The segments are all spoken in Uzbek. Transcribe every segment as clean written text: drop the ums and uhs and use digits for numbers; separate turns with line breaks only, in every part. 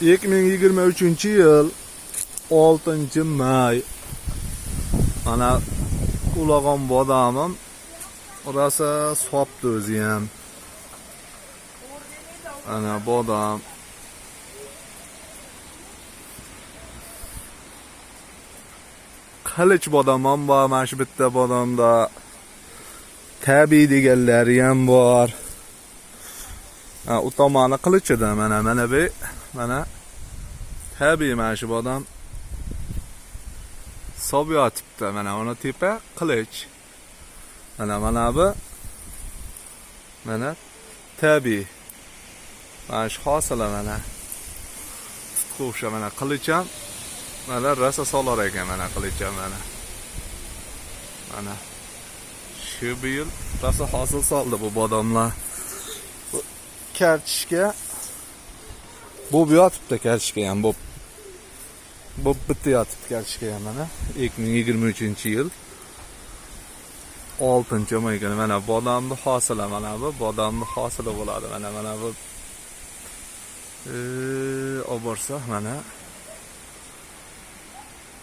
2023-yil 6-may. Ana ulag'on bodamim rosa sopdi o'zi ham. Ana bodam. Qilich bodam ham bor, mana shu bitta bodamda. Tabiiy deganlari ham bor. U tomoni qilichida mana bu mana tabiiy mana shu bodam sob yotibdi. Mana uni tepa qilich. Mana bu mana tabiiy. Mana shu hosila mana. Tutquvsha mana qilicham mana rosa solar ekan mana qilicham mana. Mana shu yil rosa hosil soldi bu bodamlar. Kartishga bu yotibdi, kartishga ham bu bitta yotibdi kartishga ham mana 2023-yil 6-may kuni mana bodamni hosili mana bu bodamni hosili bo'ladi mana bu oborsa mana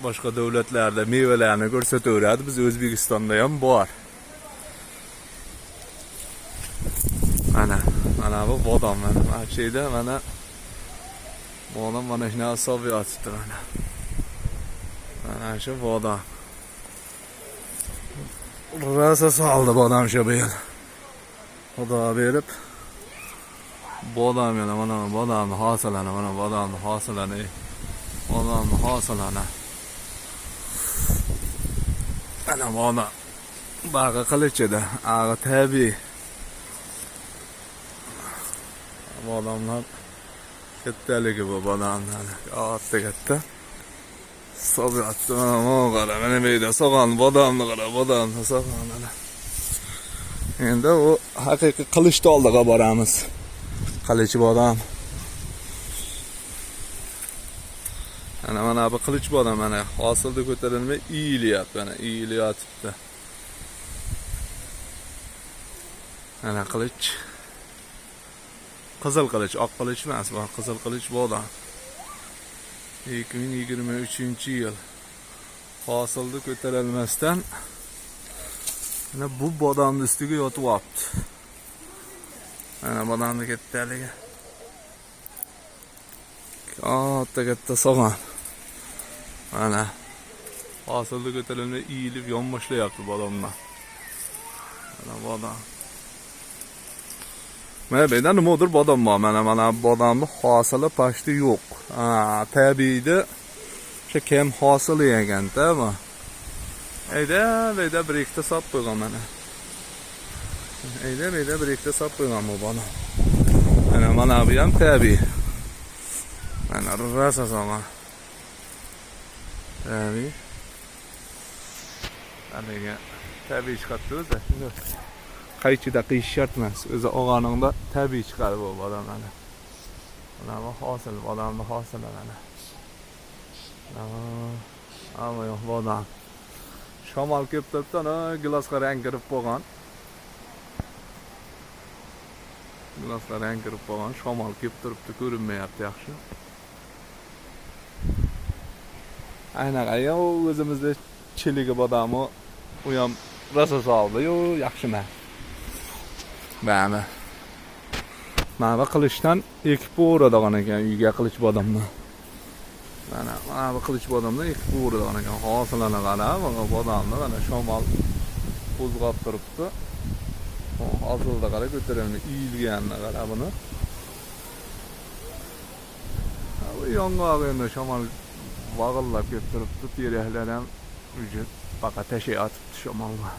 boshqa davlatlarda mevalarni ko'rsataveradi, biz O'zbekistonda ham bor. Mana bu bodam mana şeyde mana bodam mana shuna hisob yotibdi mana. Mana shu bodam. Rosa soldi bodam shu yil. Xudo berib bodam yana mana bodamni hosilani mana bodamni hosilani. Bodamni hosilani. Ana mana bağı qilichida, ag'i tabiiy. Bodamlar kattaligi bu bodamlar. Katta. Sob yotdi mana mana bu yerda so'g'an bodamni qara, bodamni so'g'an ana. Endi u haqiqiy qilichni oldiga boramiz. Qilich bodam. Mana bu qilich bodam mana hosilda ko'tarilmay iyilyapti, mana iyilyapti. Ana qilich. Qizil qilich, oq qilich emas, bu qizil qilich bodam. 2023-yil hosilda ko'tarilmasdan mana bu bodamning ustiga yotib olibdi. Mana bodamning kattaligi. Katta so'g'an. Mana hosilda ko'tarilmay iyilib yonboshlayapti bodamlar. Mana bodam. Mana bu yerda nimadir bodam bor. Mana bodamning hosili pashti yo'q. Tabiiyda o'sha kam hosil ekan-da bu. Ayda bir ikkita sop qo'ygan mana. Ayda bir ikkita sop qo'ygan bu bodam. Mana bu ham tabiiy. Mana rosa so'g'an. Tabiiy. Aniga tabiiy chiqadi o'zi. Shunda qaychida qiyish shart emas. O'zi og'aningda tabiiy chiqadi bu bodamlar. Mana bu hosil, bodamning hosili mana. Ama yo'q bodam. Shamol kelib turibdi, ana gilosga rang kirib qolgan. Gilosga rang kirib qolgan, shamol kelib turibdi, ko'rinmayapti yaxshi. Aynan o'zimizda chiligi bodami u ham rosa soldi, yaxshi emas. Mana bu qilichdan ekib o'radigan ekan uyga qilich bodamni. Mana bu qilich bodamdan ekib o'radigan ekan. Hosilini qara, mana bodamni mana shamol qo'zg'ab turibdi. Hosilda qara ko'tarilmay iyilganini qara buni. Bu yong'oq endi shamol vag'illab kelib turibdi. Teraklar ham vujud faqat tashay atibdi shamolga.